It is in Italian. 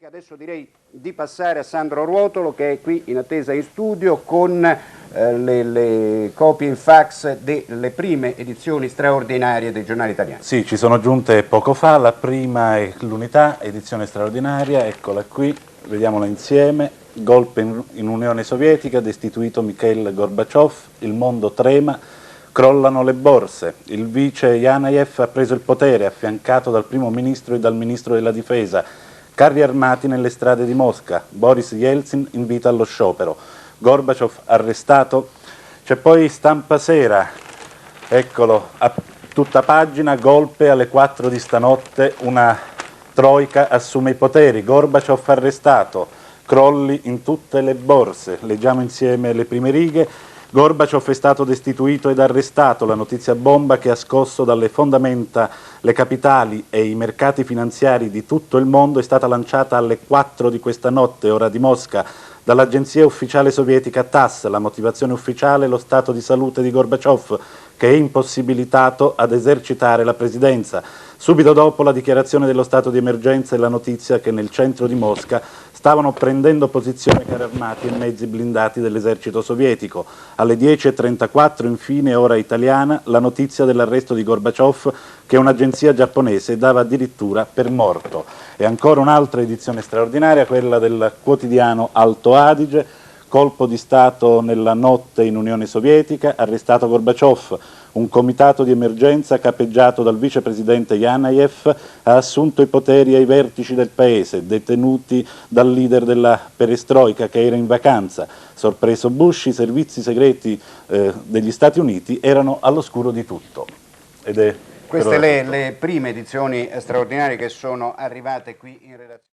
Adesso direi di passare a Sandro Ruotolo, che è qui in attesa in studio con le copie in fax delle prime edizioni straordinarie dei giornali italiani. Sì, ci sono giunte poco fa, la prima è l'Unità, edizione straordinaria, eccola qui, vediamola insieme. Golpe in Unione Sovietica, destituito Mikhail Gorbaciov, il mondo trema, crollano le borse, il vice Yanayev ha preso il potere, affiancato dal primo ministro e dal ministro della difesa, carri armati nelle strade di Mosca, Boris Yeltsin invita allo sciopero, Gorbaciov arrestato. C'è poi Stampa Sera, eccolo, a tutta pagina, golpe alle 4 di stanotte, una troika assume i poteri, Gorbaciov arrestato, crolli in tutte le borse. Leggiamo insieme le prime righe. Gorbaciov è stato destituito ed arrestato, la notizia bomba che ha scosso dalle fondamenta le capitali e i mercati finanziari di tutto il mondo è stata lanciata alle 4 di questa notte, ora di Mosca, dall'agenzia ufficiale sovietica TASS. La motivazione ufficiale è lo stato di salute di Gorbaciov, che è impossibilitato ad esercitare la presidenza. Subito dopo la dichiarazione dello stato di emergenza e la notizia che nel centro di Mosca stavano prendendo posizione carri armati e mezzi blindati dell'esercito sovietico. Alle 10:34, infine, ora italiana, la notizia dell'arresto di Gorbaciov, che un'agenzia giapponese dava addirittura per morto. E ancora un'altra edizione straordinaria, quella del quotidiano Alto Adige, colpo di Stato nella notte in Unione Sovietica, arrestato Gorbaciov. Un comitato di emergenza capeggiato dal vicepresidente Yanayev ha assunto i poteri ai vertici del paese, detenuti dal leader della perestroika che era in vacanza. Sorpreso Bush, i servizi segreti degli Stati Uniti erano all'oscuro di tutto. Queste le prime edizioni straordinarie che sono arrivate qui in redazione.